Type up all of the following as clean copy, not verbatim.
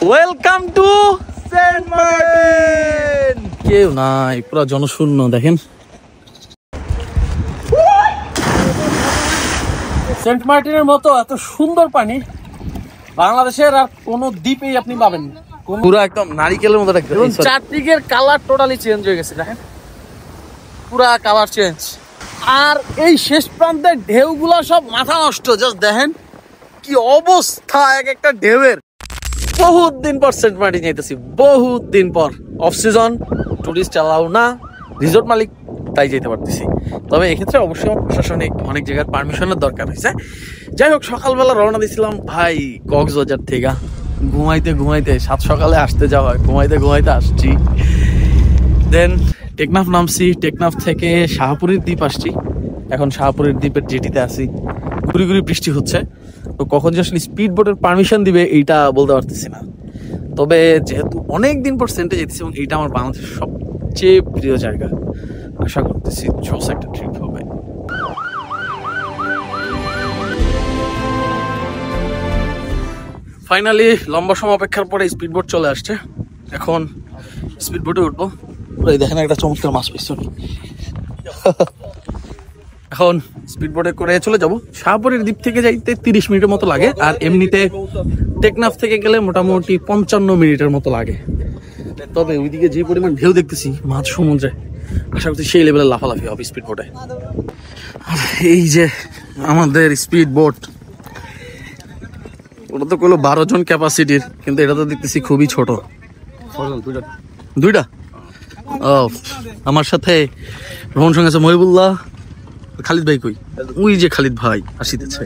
Welcome to Saint Martin. কেউ নাই, পুরো জনশূন্য। দেখেন সেন্ট মার্টিনের মতো এত সুন্দর পানি বাংলাদেশের আর কোন দ্বীপেই আপনি পাবেন না। পুরো একদম নারিকেলের মতো দেখতে। চারদিকের কালার টোটালি চেঞ্জ হয়ে গেছে। দেখেন পুরা কালার চেঞ্জ। আর এই শেষ প্রান্তের ঢেউগুলা সব মাথা নষ্ট। জাস্ট দেখেন কি অবস্থা এক একটা ঢেউয়ের। বহুত দিন পর সেন্ট মার্টিন যাইতেছি, বহুত দিন পর। অফ সিজন, টুরিস্ট চালাও না, রিসোর্ট মালিক, তাই যেতে পারতেছি। তবে এক্ষেত্রে অবশ্যই প্রশাসনিক অনেক জায়গার পারমিশনের দরকার হয়েছে। যাই হোক, সকালবেলা রওনা দিয়েছিলাম ভাই কক্সবাজার থেকে। ঘুমাইতে ঘুমাইতে, সাত সকালে আসতে যাওয়া, ঘুমাইতে ঘুমাইতে আসছি। দেন টেকনাফ নামছি, টেকনাফ থেকে শাহপুরীর দ্বীপ আসছি। এখন শাহপুরীর দ্বীপের জেটিতে আছি। ঘুরি ঘুরি বৃষ্টি হচ্ছে, তো কখন যে আসলে স্পিড বোটের পারমিশন দিবে এইটা বলতে পারতেছি না। তবে যেহেতু অনেক দিন পর সেন্টে যেতেছি এবং এইটা আমার বাংলাদেশের সবচেয়ে প্রিয় জায়গা, আশা করতেছি জোস একটা ট্রিপ হবে। ফাইনালি লম্বা সময় অপেক্ষার পরে স্পিড বোট চলে আসছে। এখন স্পিড বোটে উঠবো। দেখেন একটা চমৎকার মাছ পাইছি। এখন স্পিড বোটে করে চলে যাব। শাহপুরের দ্বীপ থেকে যাইতে 30 মিনিটের মতো লাগে, আর এমনিতে টেকনাফ থেকে গেলে মোটামুটি 55 মিনিটের মতো লাগে। তবে ওইদিকে যে পরিমাণ ঢেউ দেখতেছি মাঝ সমুদ্রে, আশা করছি সেই লেভেলের লাফালাফি হবে স্পিড বোটে। আর এই যে আমাদের স্পিড বোট, ওটা তো কইলো 12 জন ক্যাপাসিটির, কিন্তু এটা তো দেখতেছি খুবই ছোট। দুইটা। ও, আমার সাথে ভ্রমণ সঙ্গে আছে মহিবুল্লাহ, খালিদ ভাই। কই ওই যে খালিদ ভাই আসিতেছে।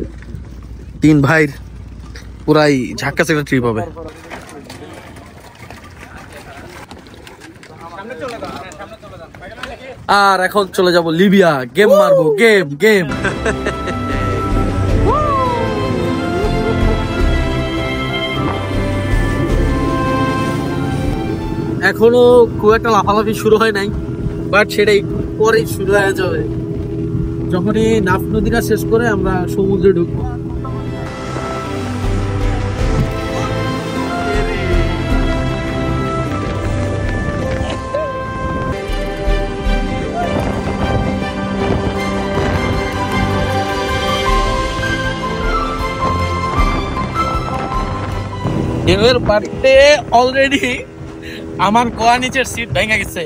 3 ভাইয়ের পুরাই ঝাক্কাস একটা ট্রিপ হবে। আর এখন চলে যাব লিবিয়া, গেম মারবো। গেম এখনো খুব একটা লাফালাফি শুরু হয় নাই, বাট সেটাই পরেই শুরু হয়ে যাবে যখনই নাফ নদীটা শেষ করে আমরা সমুদ্রে ঢুকবো। ঢেউয়ের বাড়িতে অলরেডি আমার গোয়া নিচের সিট ভেঙে গেছে।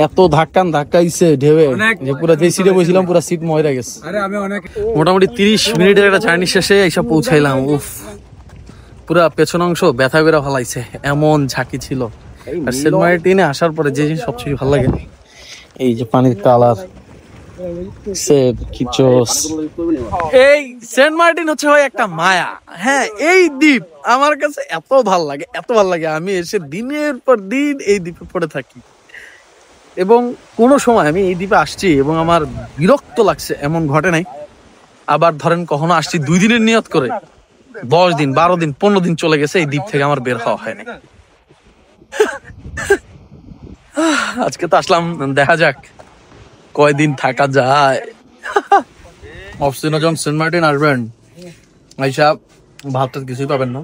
এত ধাক্কাইছে ঢেউয়ে যে পুরো যে সিটে বসেছিলাম পুরো সিট ময়রা গেছে। মোটামুটি 30 মিনিটের একটা জার্নি শেষে এসে পৌঁছাইলাম। উফ, পুরা পেছন অংশ ব্যথা করে ফেলাইছে, এমন ঝাঁকি ছিল। আর সেন্ট মার্টিনে আসার পরে যে জিনিস সবচেয়ে ভালো লাগে, এই যে পানির কালার। এই সেন্ট মার্টিন হচ্ছে ভাই একটা মায়া। হ্যাঁ, এই দ্বীপ আমার কাছে এত ভাল লাগে, আমি এসে দিনের পর দিন এই দ্বীপে পড়ে থাকি। এবং কোনো সময় আমি এই দ্বীপে আসছি এবং আমার বিরক্ত লাগছে এমন ঘটে নাই। আবার ধরেন কখনো আসছি 2 দিনের নিয়ত করে, 10 দিন 12 দিন 15 দিন চলে গেছে, এই দ্বীপ থেকে আমার বের হওয়া হয় না। আজকে তো আসলাম, দেখা যাক কয়দিন থাকা যায়। অফসিনো যখন সেন্ট মার্টিন আসবেন, এইসব ভাবটা কিছুই পাবেন না,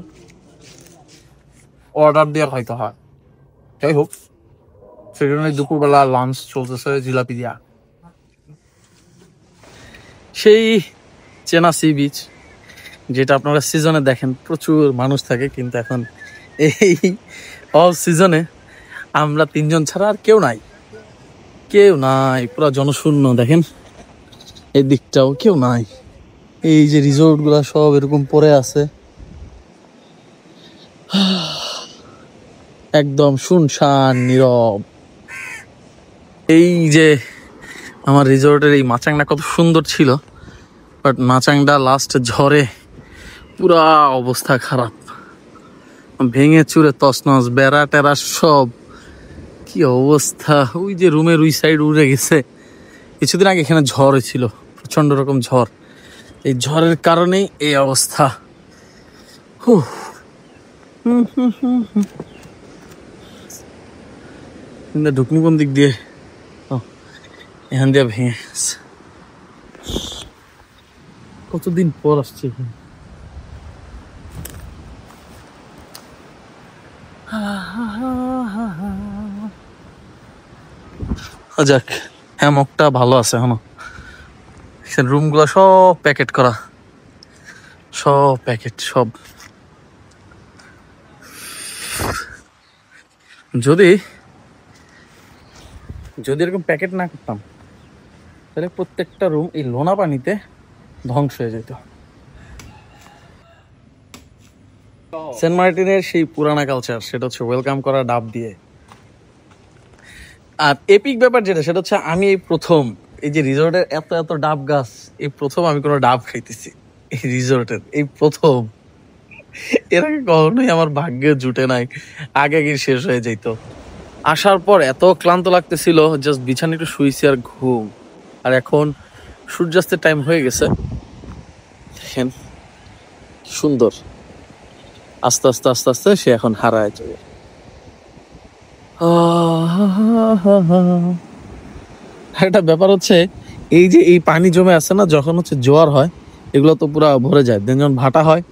অর্ডার দিয়ে খাইতে হয়। যাই হোক, সেজন্য দুপুরবেলা লাঞ্চ চলতেছে জিলাপি দিয়া। সেই চেনা সি বিচ যেটা আপনারা সিজনে দেখেন প্রচুর মানুষ থাকে, কিন্তু এখন এই অফ সিজনে আমরা 3 জন ছাড়া আর কেউ নাই, পুরো জনশূন্য। দেখেন এই দিকটাও কেউ নাই। এই যে রিসোর্ট গুলা সব এরকম পড়ে আছে, একদম শুনশান নীরব। এই যে আমার রিসোর্টের এই মাচাংটা কত সুন্দর ছিল, বাট মাচাংটা লাস্ট ঝড়ে পুরা অবস্থা খারাপ, ভেঙে চুরে তছনছ, বেড়া টেরা সব কি অবস্থা। ওই যে রুমের ওই সাইড উড়ে গেছে। কিছুদিন আগে এখানে ঝড় হয়েছিল, প্রচন্ড রকম ঝড়, এই ঝড়ের কারণেই এই অবস্থা। ঢুকনি কোন দিক দিয়ে? এখান দিয়ে ভেঙে গেছে। কতদিন পর আসছে এখানে। যাক, হ্যামকটা ভালো আছে এখনো। রুম গুলা সব প্যাকেট করা, সব প্যাকেট সব। যদি যদি এরকম প্যাকেট না করতাম তাহলে প্রত্যেকটা রুম এই লোনা পানিতে ধ্বংস হয়ে যেত। সেন্ট মার্টিনের সেই পুরানা কালচার, সেটা হচ্ছে ওয়েলকাম করা ডাব দিয়ে। আর এপিক ব্যাপার যেটা, সেটা হচ্ছে আমি এই প্রথম এই যে রিসোর্টের এত এত ডাব গাছ, এই প্রথম আমি কোনো ডাব খাইতেছি এই রিসোর্টের, এই প্রথম। এর আগে কখনোই আমার ভাগ্যে জুটে নাই, আগে আগে শেষ হয়ে যেত। আসার পর এত ক্লান্ত লাগতেছিল, জাস্ট বিছানা একটু শুয়েছি আর ঘুম। আর এখন সূর্যাস্তের টাইম হয়ে গেছে, দেখেন সুন্দর। আস্তে আস্তে আস্তে আস্তে সে এখন হারায় যাবে। একটা ব্যাপার হচ্ছে, এই যে এই পানি জমে আছে না, যখন হচ্ছে জোয়ার হয় এগুলো তো পুরো ভরে যায়, দেন যখন ভাটা হয়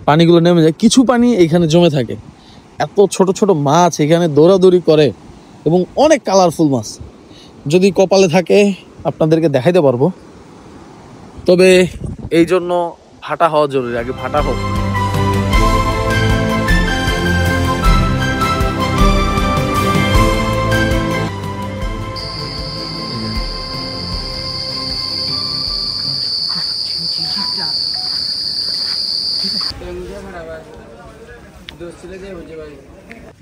পানিগুলো নেমে যায়, কিছু পানি এখানে জমে থাকে। এত ছোট ছোট মাছ এখানে দৌড়াদৌড়ি করে, এবং অনেক কালারফুল মাছ। যদি কপালে থাকে আপনাদেরকে দেখাইতে পারবো, তবে এই জন্য ভাটা হওয়া জরুরি, আগে ভাটা হোক।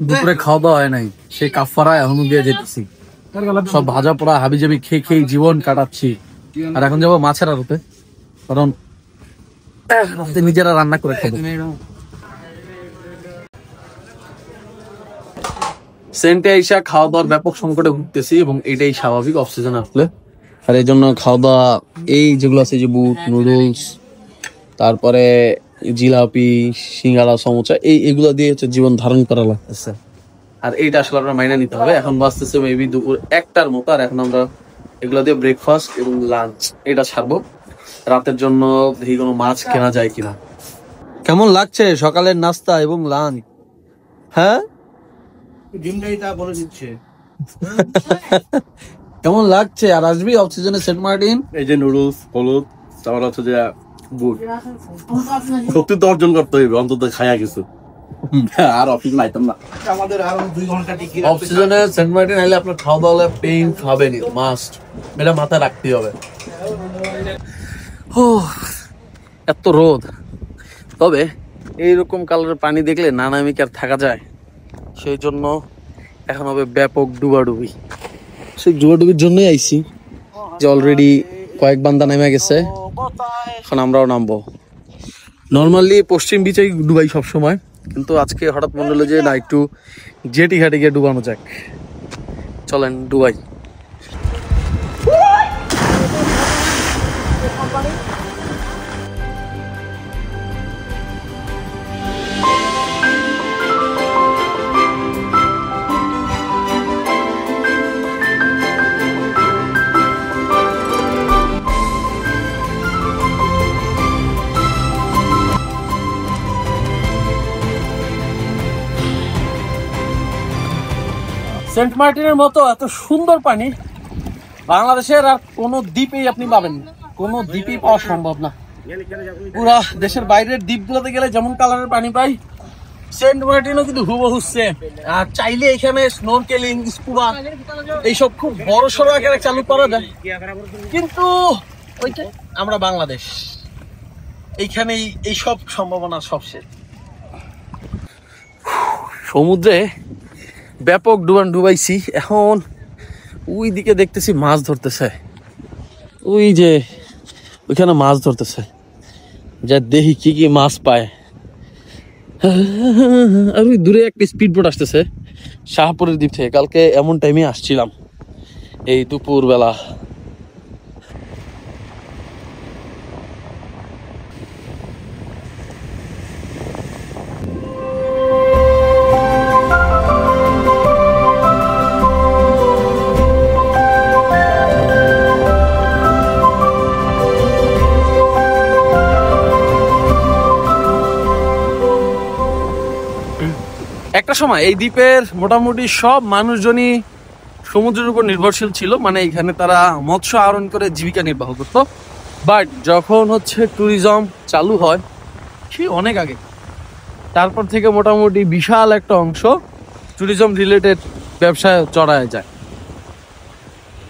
দুপুরে খাওয়া দাওয়া হয় নাই, সেই কাফারা এখনো দিয়ে যেতেছি। সব ভাজা পোড়া হাবিজাবি খেয়ে খেয়ে জীবন কাটাচ্ছি। আর এখন যাবো মাছের আড়তে, কারণ নিজেরা রান্না করে খাবো। সেন্টে আইসা খাওয়া দাওয়ার ব্যাপক সংকটে ভুগতেছি, এবং এটাই স্বাভাবিক অফ সিজন আসলে। আর এই জন্য খাওয়া দাওয়া এই যেগুলো আছে, যে বুট নুডলস, তারপরে জিলাপি, সিঙ্গারা, সমোসা, এগুলো দিয়ে হচ্ছে জীবন ধারণ করা লাগতেছে। আর এইটা আসলে আমরা মাইনে নিতে হবে। এখন বাজতেছে মেবি দুপুর 1টার মতো, আর এখন আমরা এগুলো দিয়ে ব্রেকফাস্ট এবং লাঞ্চ এটা ছাড়বো। রাতের জন্য দেখি কোনো মাছ কেনা যায় কিনা। কেমন লাগছে সকালের নাস্তা এবং লাঞ্চ? হ্যাঁ, কেমন লাগছে? আর আসবি অক্সিজেনে সেন্ট মার্টিন? এই যে নুডলস, হলুদ, তারপর হচ্ছে যে বুট, শক্তি তো অর্জন করতে হইবে, অন্তত খায়া কিছু। আর অক্সিজেন আইতাম না। আমাদের আরো 2 ঘন্টা টিকি অক্সিজেনে সেন্ট মার্টিন আইলে আপনার খাওয়া দাওয়া পেইন খাবেনি, মাস্ট, এটা মাথায় রাখতেই হবে। এত রোদ, তবে এইরকম কালারের পানি দেখলে না নামে কি আর থাকা যায়? সেই জন্য এখন হবে ব্যাপক ডুবাডুবি। সেই ডুবাডুবির জন্যই আইছি, যে অলরেডি কয়েক বান্দা নেমে গেছে, এখন আমরাও নামবো। নর্মালি পশ্চিম বিচে ডুবাই সব সময়, কিন্তু আজকে হঠাৎ মনে হলো যে না, একটু জেটি ঘাটে গিয়ে ডুবানো যাক। চলেন ডুবাই। সেন্ট মার্টিনের মতো এত সুন্দর পানি বাংলাদেশের আর কোনো দ্বীপেই আপনি পাবেন না, কোনো দ্বীপেই পাওয়া সম্ভব না। পুরা দেশের বাইরের দ্বীপগুলোতে গেলে যেমন কালারের পানি পাই, সেন্ট মার্টিনও কিন্তু হুবহু সেম। আর চাইলে এখানে স্নোরকেলিং, স্কুবা এইসব খুব বড় সড়ো আকারে চালু করা যায়, কিন্তু ওইটা আমরা বাংলাদেশ, এইখানেই এইসব সম্ভাবনা সব শেষ। সমুদ্রে ব্যাপক ডুবাইছি, এখন ওই দিকে দেখতেছি মাছ ধরতেছে, ওই যে ওইখানে মাছ ধরতেছে, যা দেখি কি কি মাছ পায়। আর ওই দূরে একটা স্পিড বোট আসতেছে শাহপুরের দ্বীপ থেকে, কালকে এমন টাইমে আসছিলাম এই দুপুর বেলা। একটা সময় এই দ্বীপের মোটামুটি সব মানুষজনই সমুদ্রের উপর নির্ভরশীল ছিল, মানে এখানে তারা মৎস্য আহরণ করে জীবিকা নির্বাহ করতো। বাট যখন হচ্ছে ট্যুরিজম চালু হয়, সে অনেক আগে, তারপর থেকে মোটামুটি বিশাল একটা অংশ ট্যুরিজম রিলেটেড ব্যবসায় জড়ায় যায়।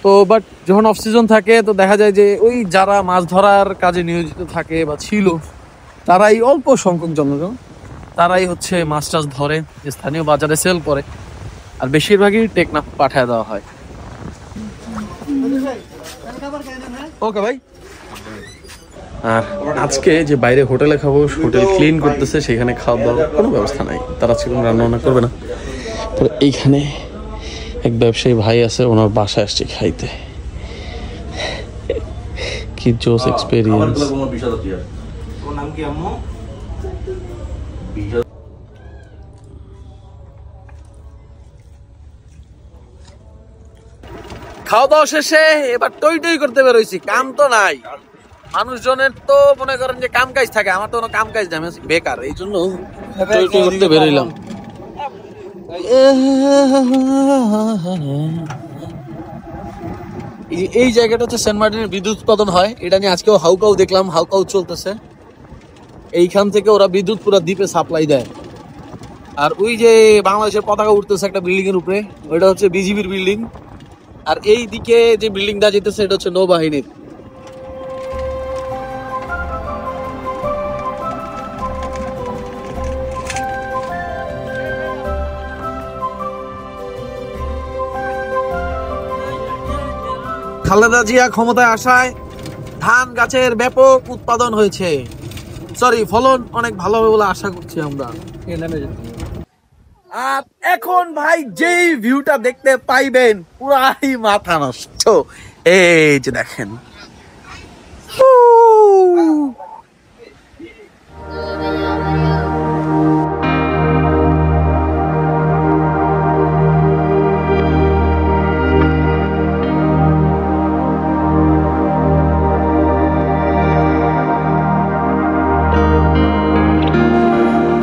তো বাট যখন অফ সিজন থাকে তো দেখা যায় যে ওই যারা মাছ ধরার কাজে নিয়োজিত থাকে বা ছিল, তারাই অল্প সংখ্যক জনগণ তারাই হচ্ছে মাছ টাছ ধরে, স্থানীয় বাজারে সেল করে, আর বেশিরভাগই টেকনাফ পাঠায় দেওয়া হয়। ওকে ভাই। আর আজকে যে বাইরে হোটেলে খাবো, হোটেল ক্লিন করতেছে, সেখানে খাওয়া দাওয়ার কোনো ব্যবস্থা নাই, তারা আজকে কোনো রান্না বান্না করবে না। তো এইখানে এক ব্যবসায়ী ভাই আছে, ওনার বাসায় আসছে খাইতে। কি জোস এক্সপেরিয়েন্স। নাম কি আম্মু? খাওয়া দাওয়া শেষে এবার টই টই করতে বেরোইছি, কাম তো নাই। মানুষজনের তো মনে করেন যে কাম কাজ থাকে, আমার তো কোনো কাম কাজ নাই, আমি বেকার, এই জন্য টই টই করতে বেরোইলাম। এই জায়গাটা হচ্ছে সেন্ট মার্টিনের বিদ্যুৎ উৎপাদন হয়, এটা নিয়ে আজকেও হাউকাউ দেখলাম, হাউকাউ চলতেছে। এইখান থেকে ওরা বিদ্যুৎ পুরো দ্বীপে সাপ্লাই দেয়। আর ওই যে বাংলাদেশের পতাকা উঠতেছে একটা বিল্ডিং এর উপরে, ওইটা হচ্ছে বিজিবির বিল্ডিং। আর এই দিকে যে বিল্ডিংটা যেতেছে এটা হচ্ছে নৌবাহিনীর। খালেদা জিয়া ক্ষমতায় আসায় ধান গাছের ব্যাপক উৎপাদন হয়েছে, ফলন অনেক ভালো হবে বলে আশা করছি আমরা। আর এখন ভাই যেই ভিউটা দেখতে পাইবেন পুরাই মাথা নষ্ট। এই যে দেখেন,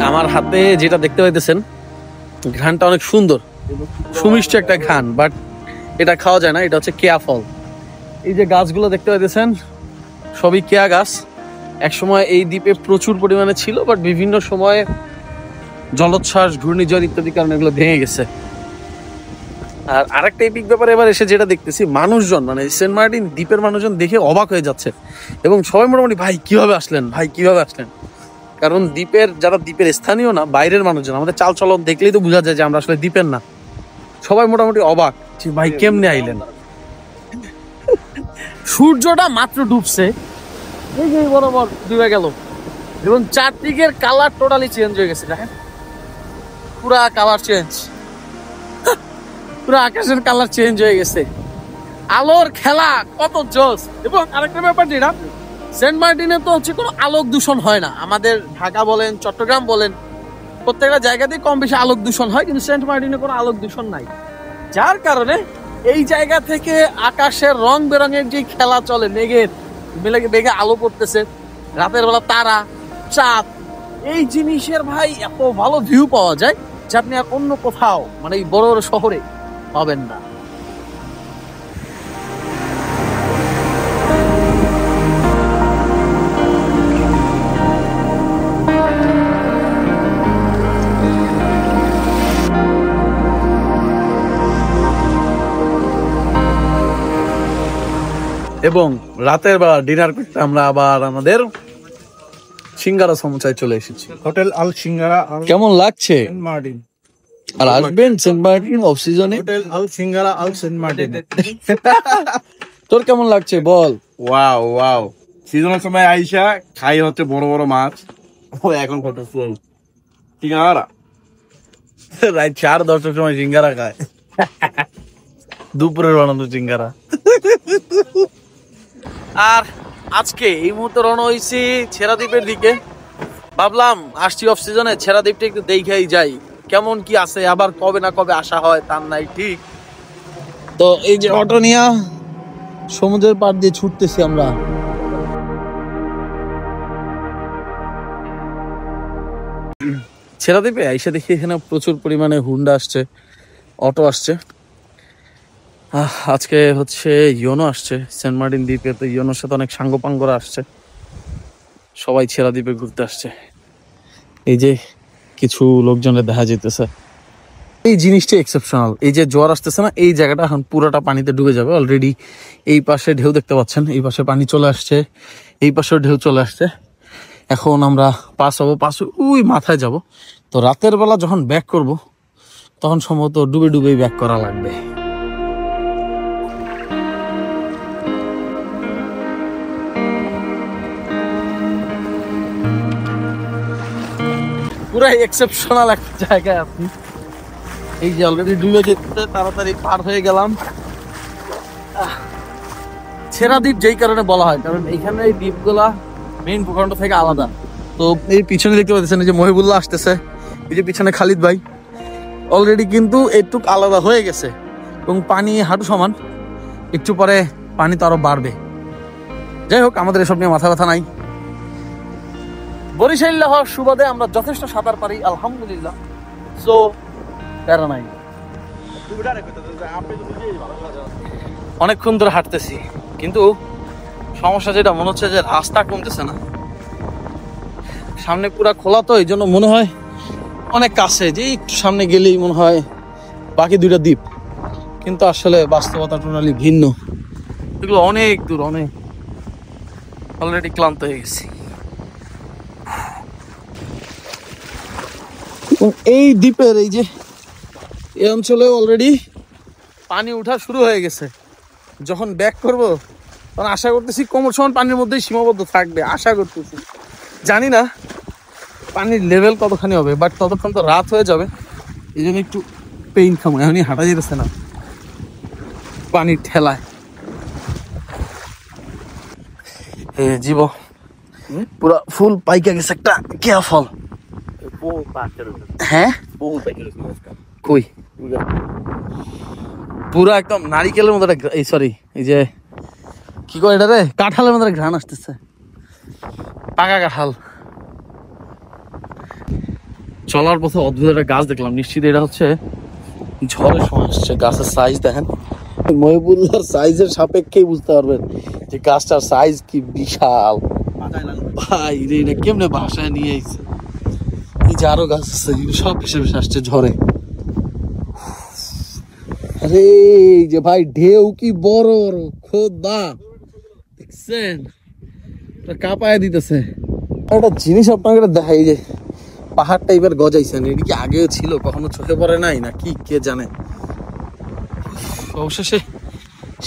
আমার হাতে যেটা দেখতে পাইতেছেন, ঘ্রাণটা অনেক সুন্দর, সুমিষ্ট একটা ঘ্রাণ, বাট এটা খাওয়া যায় না। এটা হচ্ছে কেয়া ফল। এই যে গাছগুলো দেখতে পাইতেছেন সবই কেয়া গাছ। একসময় এই দ্বীপে প্রচুর পরিমাণে ছিল, বাট বিভিন্ন সময়ে জলোচ্ছ্বাস, ঘূর্ণিঝড় ইত্যাদি কারণে এগুলো ভেঙে গেছে। আর আরেকটা এপিক ব্যাপারে এবার এসে যেটা দেখতেছি, মানুষজন মানে সেন্ট মার্টিন দ্বীপের মানুষজন দেখে অবাক হয়ে যাচ্ছে, এবং সবাই মোটামুটি ভাই কিভাবে আসলেন, ভাই কিভাবে আসলেন। কারণ দ্বীপের যারা দ্বীপের স্থানীয় না, বাইরের মানুষজন, আমাদের চাল চলন দেখলেই তো বোঝা যায় যে আমরা আসলে দ্বীপের না। সবাই মোটামুটি অবাক যে ভাই কেমনে আইলেন। সূর্যটা মাত্র ডুবছে, এই যে বরাবর ডুবে গেল, এবং চারদিকের কালার টোটালি চেঞ্জ হয়ে গেছে। দেখেন পুরা কালার চেঞ্জ, পুরো আকাশের কালার চেঞ্জ হয়ে গেছে। আলোর খেলা কত জোস। এবং আরেকটা ব্যাপার যেটা, সেন্ট মার্টিনে তো হচ্ছে কোনো আলোক দূষণ হয় না। আমাদের ঢাকা বলেন, চট্টগ্রাম বলেন, প্রত্যেকটা জায়গাতেই কম বেশি আলোক দূষণ হয়, কিন্তু সেন্ট মার্টিনে কোনো আলোক দূষণ নাই। যার কারণে এই জায়গা থেকে আকাশের রং বেরঙের যে খেলা চলে, মেঘের মেঘে আলো পড়তেছে, রাতের বেলা তারা, চাঁদ, এই জিনিসের ভাই এত ভালো ভিউ পাওয়া যায় যে আপনি আর অন্য কোথাও, মানে এই বড় বড় শহরে পাবেন না। এবং রাতের বেলা ডিনার করতে আমরা আবার আমাদের সিঙ্গারা সমুচায় চলে এসেছি, হোটেল আল সিঙ্গারা কেমন লাগছে? Saint Martin. আর আসবেন সেন্ট মার্টিন অফ সিজনে। হোটেল আল সিঙ্গারা আল সেন্ট মার্টিন। তোর কেমন লাগছে বল? ওয়াও ওয়াও, সিজনের সময় আইসা খাই হচ্ছে বড় বড় মাছ। ও এখন কত ফুল সিঙ্গারা, রাত 4-10টার সময় সিঙ্গারা খায়, দুপুরের বানানো সিঙ্গারা। আর আজকে এই মুহূর্তে রওনা হয়েছি ছেড়াদ্বীপের দিকে। ভাবলাম আসছি অফ সিজনে, ছেড়াদ্বীপটা একটু দেখাই যাই কেমন কি আছে, আবার কবে না কবে আসা হয় তার নাই ঠিক। তো এই যে অটো নিয়ে সমুদ্রের পাড় দিয়ে ছুটতেছি আমরা। ছেড়া দ্বীপে এসে দেখি এখানে প্রচুর পরিমাণে হুন্ডা আসছে, অটো আসছে। আজকে হচ্ছে ইয়োনো আসছে সেন্ট মার্টিন দ্বীপে, তো ইয়োনোর সাথে অনেক সাঙ্গপাঙ্গরা আসছে, সবাই ছেড়া দ্বীপে ঘুরতে আসছে। এই যে কিছু লোকজনের দেখা যেতেছে, এই জিনিসটা এক্সেপশনাল। এই যে জোয়ার আসতেছে না, এই জায়গাটা এখন পুরোটা পানিতে ডুবে যাবে অলরেডি। এই পাশে ঢেউ দেখতে পাচ্ছেন, এই পাশে পানি চলে আসছে, এই পাশেও ঢেউ চলে আসছে। এখন আমরা পাস হবো, ওই মাথায় যাব। তো রাতের বেলা যখন ব্যাক করব তখন সম্ভবত ডুবে ডুবেই ব্যাক করা লাগবে। পুরাই এক্সেপশনাল একটা জায়গায় আপনি। এই যে অলরেডি ডুবে যেতে তাড়াতাড়ি পার হয়ে গেলাম। ছেড়া দ্বীপ যেই কারণে বলা হয়, কারণ এইখানে এই দ্বীপগুলা মেইন ভূখণ্ড থেকে আলাদা। তো এই পিছনে দেখতে পাচ্ছেন এই যে মহিবুল্লাহ আসতেছে, এই যে পিছনে খালিদ ভাই, অলরেডি কিন্তু একটু আলাদা হয়ে গেছে এবং পানি হাঁটু সমান। একটু পরে পানি তো আরো বাড়বে। যাই হোক, আমাদের এসব নিয়ে মাথা ব্যথা নাই। বরিশাল হওয়ার সুবাদে আমরা যথেষ্ট সাঁতার পারি আলহামদুলিল্লাহ, সো প্যারা নাই। অনেকক্ষণ ধরে হাঁটতেছি, কিন্তু সমস্যা যেটা মনে হচ্ছে যে রাস্তা কমতেছে না। সামনে পুরা খোলা, তো এই জন্য মনে হয় অনেক কাছে, যে একটু সামনে গেলেই মনে হয় বাকি দুইটা দ্বীপ, কিন্তু আসলে বাস্তবতা টোটালি ভিন্ন। এগুলো অনেক দূর, অনেক। অলরেডি ক্লান্ত হয়ে গেছি। এই দ্বীপের এই যে এই অঞ্চলে অলরেডি পানি উঠা শুরু হয়ে গেছে। যখন ব্যাক করব তখন আশা করতেছি কোমর সমান পানির মধ্যেই সীমাবদ্ধ থাকবে, আশা করতেছি। জানি না পানির লেভেল কতখানি হবে, বাট ততক্ষণ তো রাত হয়ে যাবে, এই জন্য একটু পেইন খামো। এখনই হাঁটা যেতেছে না পানির ঠেলায়। জীব পুরা ফুল পাইকা গেছে একটা কেয়া ফল। হ্যাঁ কই পুরা একদম নারিকেলের মতো একটা, এই সরি এই যে কি করে এটা রে, কাঁঠালের মতো ঘ্রাণ আসতেছে, পাকা কাঁঠাল। চলার পথে অদ্ভুত একটা গাছ দেখলাম, নিশ্চিত এটা হচ্ছে ঝড়ের সময় আসছে। গাছের সাইজ দেখেন, মহিবুল্লাহর সাইজের সাপেক্ষেই বুঝতে পারবেন যে গাছটার সাইজ কি বিশাল। ভাই রে, এটা কেমনে বাসায় নিয়ে আইছে। এই যে আরো গাছ আছে, সব ভেসে ভেসে আসছে ঝড়ে। আরে এই যে ভাই ঢেউ কি বড় বড়, খোদা দেখছেন, কাঁপায় দিতেছে। একটা জিনিস আপনাকে দেখাই, যে পাহাড়টা এবার গজাইছেন, এটা কি আগেও ছিল, কখনো চোখে পড়ে নাই না কি কে জানে। অবশেষে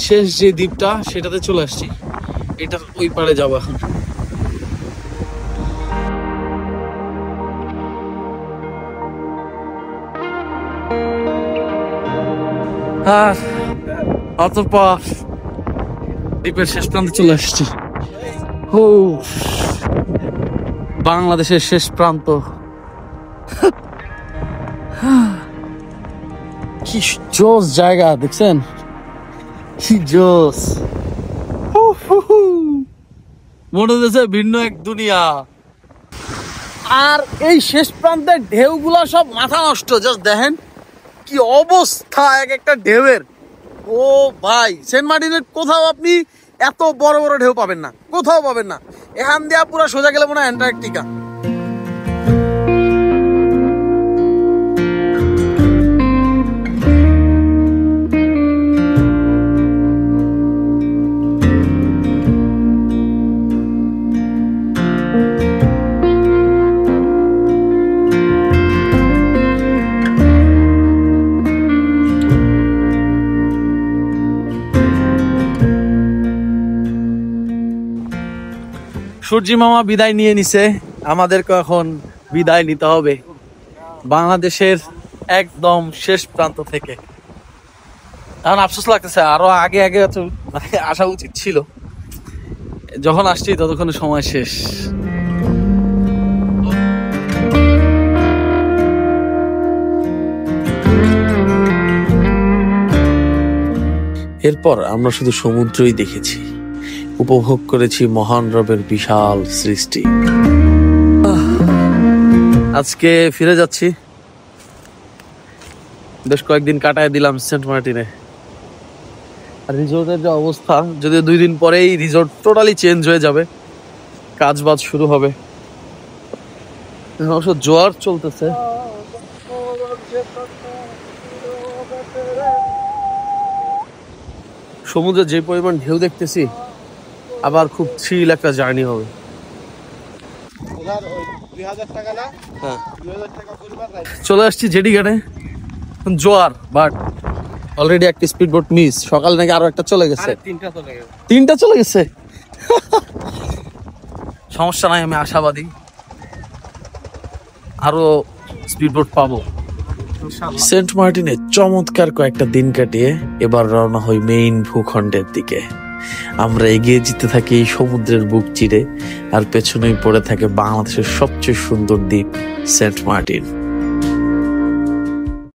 শেষ যে দ্বীপটা সেটাতে চলে আসছি, এটার ওই পারে যাবো এখন। আর অতঃপর দ্বীপের শেষ প্রান্তে চলে আসছি। বাংলাদেশের শেষ প্রান্ত। কি জোস জায়গা দেখছেন, কি জোস। মনে হচ্ছে ভিন্ন এক দুনিয়া। আর এই শেষ প্রান্তের ঢেউগুলা সব মাথা নষ্ট, জাস্ট দেখেন কি অবস্থা এক একটা ঢেউয়ের। ও ভাই, সেন্ট মার্টিনের কোথাও আপনি এত বড় বড় ঢেউ পাবেন না, কোথাও পাবেন না। এখান দিয়া পুরো সোজা গেলে মনে হয় অ্যান্টার্কটিকা। সূর্যি মামা বিদায় নিয়ে নিছে, আমাদেরকে এখন বিদায় নিতে হবে বাংলাদেশের একদম শেষ প্রান্ত থেকে। এখন আফসোস লাগতেছে, আরো আগে আগে আসা উচিত ছিল। যখন আসছি ততক্ষণ সময় শেষ। এরপর আমরা শুধু সমুদ্রই দেখেছি, উপভোগ করেছি মহান রবের বিশাল সৃষ্টি। আজকে ফিরে যাচ্ছি, বেশ কয়েকদিন কাটায় দিলাম সেন্ট মার্টিনে। আর রিসোর্টের যে অবস্থা, যদি 2 দিন পরেই রিসোর্ট টোটালি চেঞ্জ হয়ে যাবে, কাজ বাজ শুরু হবে। অবশ্য জোয়ার চলতেছে, সমুদ্রে যে পরিমাণ ঢেউ দেখতেছি, আবার খুব থ্রিল একটা জার্নি হবে। চলে আসছি জেডি ঘাটে, জোয়ার, বাট অলরেডি একটা স্পিড বোট মিস। সকাল নাকি আরো একটা চলে গেছে, 3টা চলে গেছে। সমস্যা নাই, আমি আশাবাদী আরো স্পিড বোট পাবো। সেন্ট মার্টিনে চমৎকার কয়েকটা দিন কাটিয়ে এবার রওনা হই মেইন ভূখণ্ডের দিকে। আমরা এগিয়ে যেতে থাকি এই সমুদ্রের বুক চিরে, আর পেছনেই পড়ে থাকে বাংলাদেশের সবচেয়ে সুন্দর দ্বীপ সেন্ট মার্টিন।